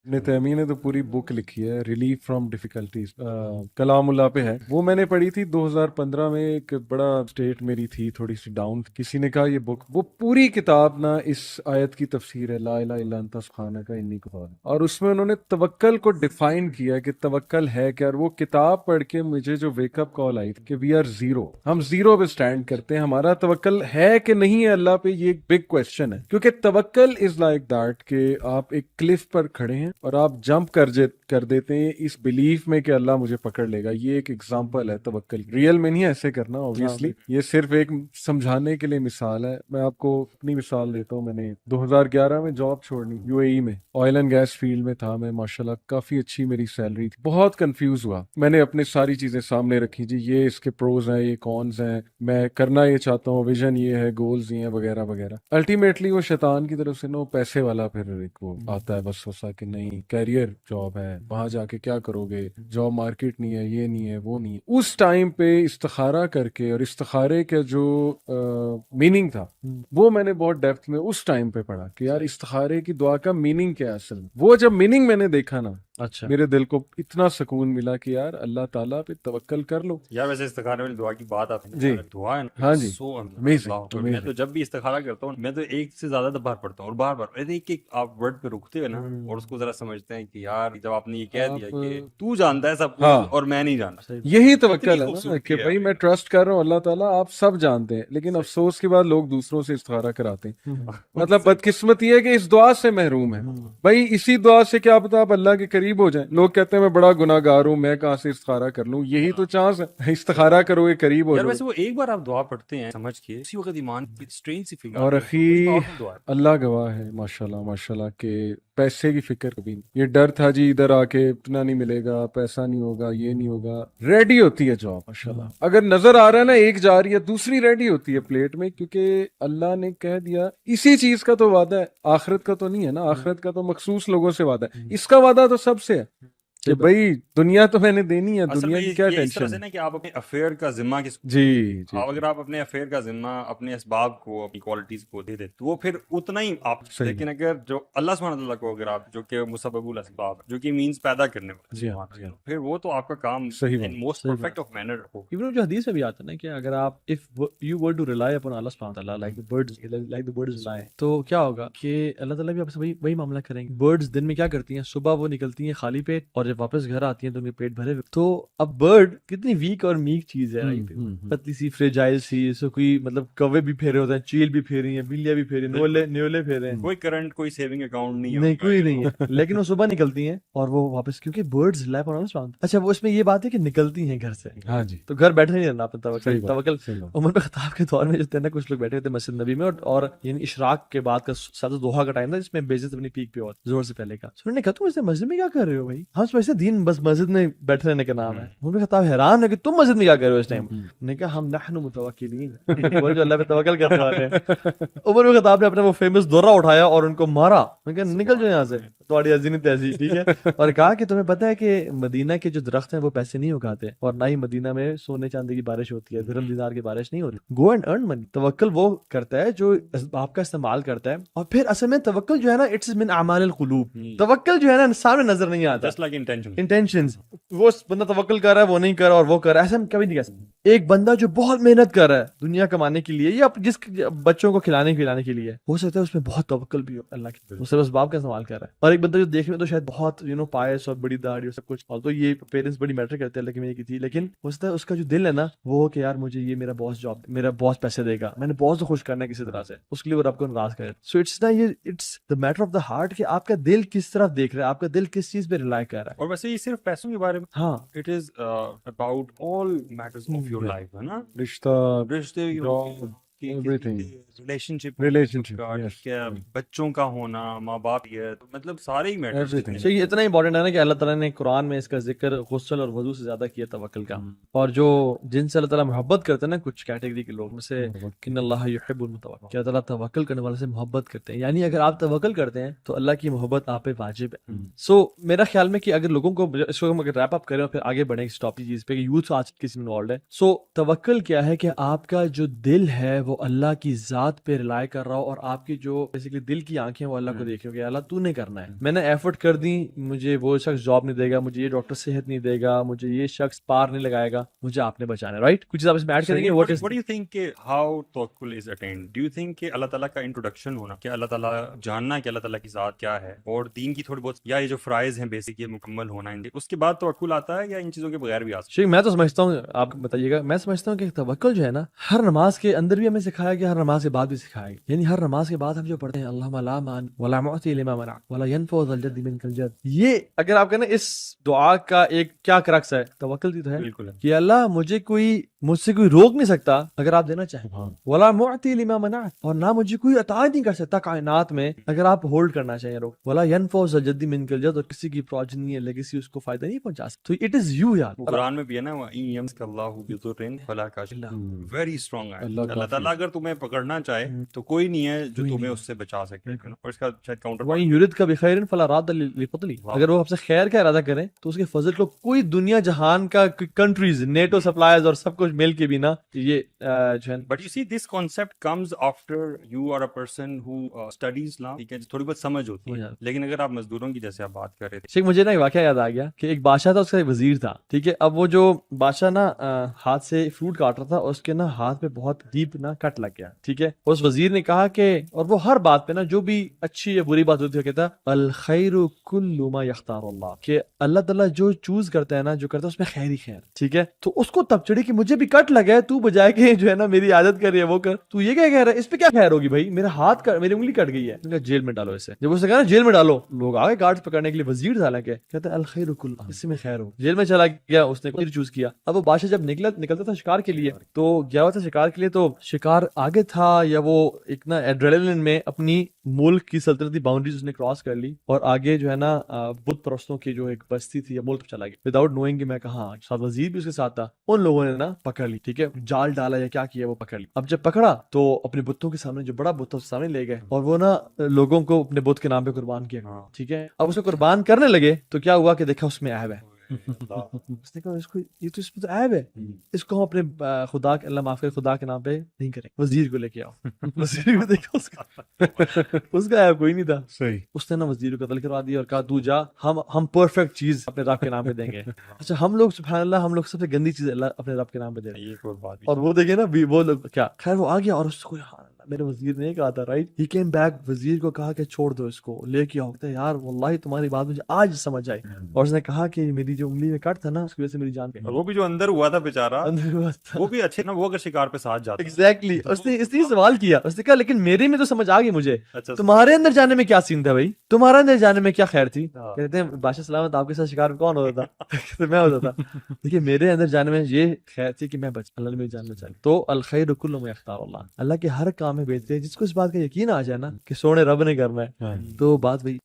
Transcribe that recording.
ابن تیمیہ نے تو پوری بک لکھی ہے ریلیف فرام ڈیفیکلٹیز، کلام اللہ پہ ہے، وہ میں نے پڑھی تھی 2015 میں. ایک بڑا اسٹیٹ میری تھی تھوڑی سی ڈاؤن، کسی نے کہا یہ بک، وہ پوری کتاب نا اس آیت کی تفسیر ہے لا الہ الا انت سبحانک انی کفار، اور اس میں انہوں نے توکل کو ڈیفائن کیا کہ توکل ہے کیا. اور وہ کتاب پڑھ کے مجھے جو ویک اپ کال آئی کہ وی آر زیرو، ہم زیرو پہ اسٹینڈ کرتے ہیں، ہمارا توکل ہے کہ نہیں ہے اللہ پہ، یہ ایک بگ کوشچن ہے. کیونکہ توکل از لائک دیٹ کہ آپ ایک کلف پر کھڑے ہیں اور آپ جمپ کر دیتے ہیں اس بلیف میں کہ اللہ مجھے پکڑ لے گا. یہ ایک ایگزامپل ہے توکل، ریئل میں نہیں ایسے کرنا اوبیسلی، یہ صرف ایک سمجھانے کے لیے مثال ہے. میں آپ کو اپنی مثال دیتا ہوں. میں نے 2011 میں جاب چھوڑنی یو اے ای میں، آئل اینڈ گیس فیلڈ میں تھا میں، ماشاءاللہ کافی اچھی میری سیلری تھی. بہت کنفیوز ہوا، میں نے اپنے ساری چیزیں سامنے رکھی، جی یہ اس کے پروز ہیں، یہ کونز ہیں، میں کرنا یہ چاہتا ہوں، ویژن یہ ہے، گولز یہ ہیں وغیرہ وغیرہ. الٹیمیٹلی وہ شیطان کی طرف سے نا پیسے والا پھر ایک وہ آتا ہے وسوسہ کہ نہیں کیریئر جاب ہے، وہاں جا کے کیا کرو گے، جاب مارکیٹ نہیں ہے، یہ نہیں ہے، وہ نہیں ہے. اس ٹائم پہ استخارہ کر کے، اور استخارے کا جو میننگ تھا وہ میں نے بہت ڈیپتھ میں اس ٹائم پہ پڑھا کہ یار استخارے کی دعا کا میننگ کیا ہے اصل میں. وہ جب میننگ میں نے دیکھا نا، اچھا میرے دل کو اتنا سکون ملا کہ یار اللہ تعالیٰ پہ توکل کر لو. یار ویسے استخارے والی دعا کی بات آتی ہے جی دعا ہے نا، ہاں جی amazing. میں تو جب بھی استخارہ کرتا ہوں میں تو ایک سے زیادہ بار پڑھتا ہوں، اور بار بار ایک آپ ورڈ پہ رکتے ہو نا اور اس کو ذرا سمجھتے ہیں کہ یار جب آپ نے یہ کہہ دیا کہ تو جانتا ہے سب کچھ اور میں نہیں جانتا، یہی توکل ہے نا کہ بھائی میں ٹرسٹ کر رہا ہوں اللہ تعالیٰ آپ سب جانتے ہیں. لیکن افسوس کے بعد لوگ دوسروں سے استخارہ کراتے ہیں. مطلب بدقسمتی ہے کہ اس دعا سے محروم ہے. بھائی اسی دعا سے کیا پتا آپ اللہ کے قریب ہو جائیں. لوگ کہتے ہیں میں بڑا گناہ گار ہوں، میں کہاں سے استخارہ کر لوں. یہی تو چانس ہے، استخارہ کرو گے قریب ہو یار جاؤ. ویسے وہ ایک بار آپ دعا پڑھتے ہیں سمجھ کے اسی وقت ایمان اسٹرینج سی فکر اور اخی اللہ گواہ ہے ماشاءاللہ ماشاءاللہ کہ پیسے کی فکر کبھی نہیں. یہ ڈر تھا جی ادھر آ کے اتنا نہیں ملے گا، پیسہ نہیں ہوگا، یہ نہیں ہوگا. ریڈی ہوتی ہے جاب ماشاءاللہ، اگر نظر آ رہا ہے نا ایک جا رہی ہے دوسری ریڈی ہوتی ہے پلیٹ میں، کیونکہ اللہ نے کہہ دیا اسی چیز کا تو وعدہ ہے، آخرت کا تو نہیں ہے نا. آخرت کا تو مخصوص لوگوں سے وعدہ ہے، اس کا وعدہ تو سب سے ہے کہ بھائی دنیا تو میں نے دینی ہے، دنیا کی کیا ٹینشن ہے. کہ آپ اپنے افیئر کا ذمہ کس جی اگر آپ اپنے افیئر کا ذمہ اپنے اسباب کو، اپنی کوالٹیز کو دے دیں تو وہ پھر اتنا ہی آپ. لیکن اگر جو اللہ سبحانہ تعالیٰ کو اگر آپ جو کہ مسبب الاسباب جو کہ مینز پیدا کرنے والے، پھر وہ تو آپ کا کام موسٹ پرفیکٹ آف مینر ہو. ایون جو حدیث میں بھی آتا ہے نا کہ اگر آپ if you were to rely upon Allah subhanahu wa ta'ala like the birds rely، تو کیا ہوگا کہ اللہ تعالیٰ بھی آپ سے وہی معاملہ کریں گے. برڈز دن میں کیا کرتی ہیں، صبح وہ نکلتی ہیں خالی پیٹ اور جب واپس گھر آتی ہیں تو ان کے پیٹ بھرے ہوئے. تو اب برڈ کتنی ویک اور میک چیز ہے، پتلی سی فریجائل سی، سو کوئی مطلب کوے بھی پھیرے ہوتے ہیں، چیل بھی پھیری ہیں، بلیاں بھی پھیری، نیولے پھیرے ہیں، کوئی کرنٹ کوئی سیونگ اکاؤنٹ نہیں کوئی نہیں ہے. لیکن وہ صبح نکلتی ہیں اور وہ واپس، کیونکہ برڈز ریلائی اپون اللہ. اچھا وہ اس میں یہ بات ہے کہ نکلتی ہیں گھر سے، ہاں جی تو گھر بیٹھے نہیں رہنا اپنے توکل. عمر بن خطاب کے دور میں جو تھے نا کچھ لوگ بیٹھے ہوتے مسجد نبی میں، اور یعنی اشراق کے بعد کا ساتھ دوحہ کا ٹائم تھا جس میں بیزت اپنی پیک پہ ہوتا زور سے پہلے کا. انہوں نے کہا تم اسے مسجد میں کیا کر رہے ہو بھائی، ہم سمجھتے دین بس مسجد میں بیٹھے رہنے کا نام ہے. عمر بن خطاب حیران ہے کہ تم مسجد میں کیا کر رہے ہو اس ٹائم. انہوں نے کہا ہم نحن متوکلین، وہ جو اللہ پہ توکل کرنے والے ہیں. عمر بن خطاب نے اپنا وہ فیمس دورہ اٹھایا اور ان کو مارا. انہوں نے کہا نکل جاؤ یہاں سے، تمہاری عزیز تہذیب ٹھیک ہے. اور کہا کہ تمہیں پتہ ہے کہ مدینہ کے جو درخت ہیں وہ پیسے نہیں اگاتے، اور نہ ہی مدینہ میں سونے چاندی کی بارش ہوتی ہے، درہم دینار کی بارش نہیں ہوتی. گو اینڈ ارن منی. توکل وہ کرتا ہے جو آپ کا استعمال کرتا ہے. اور پھر اصل میں توکل جو ہے نا اٹس من اعمال القلوب. توکل جو ہے نا سامنے نظر نہیں آتا، جسٹ لائک انٹینشنز. وہ بندہ توکل کر رہا ہے وہ نہیں کر رہا اور وہ کر رہا ہے، ایسا ہم کبھی نہیں کہہ سکتے. ایک بندہ جو بہت محنت کر رہا ہے دنیا کمانے کے لیے یا جس بچوں کو کھلانے کے لیے، ہو سکتا ہے اس میں بہت توکل بھی ہو اللہ کے، وہ صرف اسباب کا استعمال کر رہا ہے. اور ایک بندہ جو دیکھنے میں تو شاید بہت پائس اور بڑی داڑھی اور سب کچھ، اور تو یہ پیرنٹس بڑی میٹر کرتے ہیں اللہ کی میں کی تھی، لیکن ہو سکتا ہے اس کا جو دل ہے نا وہ کہ یار مجھے یہ میرا باس جاب، میرا باس پیسے دے گا، میں نے باس کو خوش کرنا ہے کسی طرح سے، اس کے لیے وہ رب کو ناراض کرے. سو اٹس نا یہ it's the matter of the heart کہ آپ کا دل کس طرف دیکھ رہا ہے، آپ کا دل کس چیز پہ ریلائی کر رہا ہے. اور ویسے یہ صرف پیسوں کے بارے میں، ہاں it is about all matters of your life, ہے نا، رشتہ ریلیشن شپ، relationship بچوں کا ہونا، ماں باپ، یہ مطلب سارے ہی میٹر. یہ اتنا امپورٹنٹ ہے نا کہ اللہ تعالیٰ نے قرآن میں اس کا ذکر غسل اور وضو سے زیادہ کیا توکل کا. اور جو جن سے اللہ تعالیٰ محبت کرتے ہیں نا کچھ کیٹیگری کے لوگ میں سے، ان اللہ یحب المتوکل، کہ اللہ تعالیٰ توکل کرنے والے سے محبت کرتے ہیں. یعنی اگر آپ توکل کرتے ہیں تو اللہ کی محبت آپ پہ واجب ہے. سو میرا خیال میں کہ اگر لوگوں کو اس کو ہم اگر ریپ اپ کریں اور پھر آگے بڑھیں اس ٹاپک چیز پہ کہ یوتھ آج کسی انوالوڈ ہے. سو توکل کیا ہے کہ آپ کا جو دل ہے وہ اللہ کی ذات پہ ریلائی کر رہا ہو اور آپ کی جو بیسیکلی دل کی آنکھیں وہ اللہ کو دیکھ رہی ہو کہ اللہ تو نے کرنا ہے. میں نے ایفرٹ کر دی, مجھے وہ شخص جاب نہیں دے گا, مجھے یہ ڈاکٹر صحت نہیں دے گا, مجھے یہ شخص پار نہیں لگائے گا, مجھے آپ نے بچانا ہے. رائٹ, کچھ آپ اس میں ایڈ کریں گے. What do you think کہ how توکل is attained? Do you think کہ اللہ تعالیٰ کا انٹروڈکشن ہونا, کہ اللہ تعالیٰ جاننا کہ اللہ تعالیٰ کی ذات کیا ہے, اور دین کی تھوڑی بہت یا یہ جو فرائض ہیں بیسک یہ مکمل ہونا, اس کے بعد توکل آتا ہے یا ان چیزوں کے بغیر بھی آ سکتا ہے؟ شیخ میں تو سمجھتا ہوں, آپ بتائیے گا, میں سمجھتا ہوں کہ توکل جو ہے نا ہر نماز کے اندر بھی ہمیں سکھایا گیا, ہر نماز کے بعد بھی سکھایا گیا. یعنی ہر نماز کے بعد ہم جو پڑھتے ہیں اللہم لا مان ولا معطی لما منع ولا ينفع ذا الجد منک الجد, یہ اگر آپ کہنا اس دعا کا ایک کیا کرکس ہے, توکل کی تو ہے بالکل کہ اللہ مجھ سے کوئی روک نہیں سکتا اگر آپ دینا چاہیں, ولا معطی لما منع, اور نہ مجھے کوئی عطا نہیں کر سکتا کائنات میں اگر آپ ہولڈ کرنا چاہیں روک, ولا ينفع ذا الجد منک الجد, اور کسی کی پروجنی ہے لیگیسی اس کو فائدہ نہیں پہنچا سکتا. تو اٹ از یو یار, قرآن میں بھی ہے نا, وَإِن يَمْسَسْكَ اللَّهُ بِضُرٍّ فَلَا کاشفَ لَهُ, ویری اسٹرانگ ہے. اللہ تعالیٰ اگر تمہیں پکڑنا چاہے تو کوئی نہیں ہے جو تمہیں اس سے بچا سکے. اور اس کا شاید کاؤنٹر وَإِن يُرِدْكَ بِخَيْرٍ فَلَا رَادَّ لِفَضْلِهِ, اگر وہ آپ سے خیر کا ارادہ کریں تو اس کے فضل کو کوئی دنیا جہان کا کنٹریز نیٹو سپلائرز اور سب کچھ مل کے بھی نا یہ جو ہے. But you see, this concept comes after you are a person who studies Islam. ٹھیک ہے, تھوڑی بہت سمجھ ہوتی ہے, لیکن اگر آپ مزدوروں کی جیسے آپ بات کر رہے تھے. شیخ مجھے نا ایک واقعہ یاد آ گیا کہ ایک بادشاہ تھا, اس کا ایک وزیر تھا. ٹھیک ہے, اب وہ جو بادشاہ نا ہاتھ سے فروٹ کاٹ رہا تھا اور اس کے نا ہاتھ پہ بہت ڈیپ نا کٹ لگ گیا. ٹھیک ہے, اس وزیر نے کہا کہ, اور وہ ہر بات پہ نا جو بھی اچھی یا بری بات ہوتی ہے کہتا الخیر کل ما یختار اللہ, کہ اللہ تعالیٰ جو چوز کرتا ہے نا, جو کرتا ہے اس میں خیر ہی خیر. ٹھیک ہے, تو اس کو تب چڑھی کہ مجھے بھی کٹ لگا ہے, تو بجائے کہ جو ہے نا میری عادت کر رہی ہے وہ کر, تو یہ کیا کہہ رہا ہے, اس پہ کیا خیر ہوگی بھائی, میرا ہاتھ میری انگلی کٹ گئی ہے, جیل میں ڈالو اسے. جب اس نے کہا نا جیل میں ڈالو, لوگ آگے گارڈ پکڑنے کے لیے, وزیر ڈالا کہ کہتا ہے الخیر کل, اس میں خیر ہو. جیل میں چلا گیا, اس نے چوز کیا. اب وہ بادشاہ جب نکلتا تھا شکار کے لیے, تو گیا ہوا تھا شکار کے لیے, تو شکار آگے تھا یا وہ ایک نا ایڈرینلن میں اپنی ملک کی سلطنتی باؤنڈریز اس نے کراس کر لی, اور آگے جو ہے نا بت پرستوں کی جو ایک بستی تھی یا ملک چلا گیا وداؤٹ نوئنگ کہ میں کہاں. ساتھ وزیر بھی اس کے ساتھ تھا. ان لوگوں نے نا پکڑ لی. ٹھیک ہے, جال ڈالا یا کیا کیا, وہ پکڑ لی. اب جب پکڑا تو اپنے بتوں کے سامنے, جو بڑا بت تھا سامنے لے گئے, اور وہ نا لوگوں کو اپنے بت کے نام پہ قربان کیا. ٹھیک ہے, اب اسے قربان کرنے لگے تو کیا ہوا کہ دیکھا اس میں عیب ہے. اس نے کہا اس کو یہ تو اس میں تو عیب ہے, اس کو ہم اپنے خدا کے, اللہ معاف کرے, خدا کے نام پہ نہیں کریں. وزیر کو لے کے آؤ. وزیر کو دیکھا اس کا عیب کوئی نہیں تھا. صحیح, اس نے نا وزیر کو قتل کروا دیا اور کہا تو جا, ہم پرفیکٹ چیز اپنے رب کے نام پہ دیں گے. اچھا, ہم لوگ سبحان اللہ, ہم لوگ سب سے گندی چیز اللہ اپنے رب کے نام پہ دے رہے ہیں. اور وہ دیکھیں نا وہ لوگ کیا, خیر وہ آ گیا اور اس کو میرے وزیر نے کہا تھا, رائٹ, ہی کیم بیک, وزیر کو کہا کہ چھوڑ دو اس کو, لے کے آؤ. یار واللہ تمہاری بات مجھے آج سمجھ آئی. اور اس نے کہا کہ میری جو انگلی میں کٹ تھا نا, اس کی وجہ سے میری جان پہ, وہ بھی جو اندر ہوا تھا بیچارہ, وہ بھی اچھے نا, وہ اگر شکار پہ ساتھ جاتا. ایگزیکٹلی, اس نے سوال کیا, اس نے کہا لیکن میرے میں تو سمجھ آ گئی مجھے, تمہارے اندر جانے میں کیا سین تھا بھائی, تمہارے اندر جانے میں کیا خیر تھی. کہتے ہیں بادشاہ سلامت آپ کے ساتھ شکار میں کون ہوتا تھا؟ میں ہوتا تھا. دیکھیے میرے اندر جانے میں یہ خیر تھی کہ میں اللہ نے میری جان بچائی. تو الخیر کل ما یختار اللہ, اللہ کے ہر کام میں بہتری ہے. جس کو اس بات کا یقین آ جائے نا کہ سونے رب نے کرنا ہے, تو بات وہی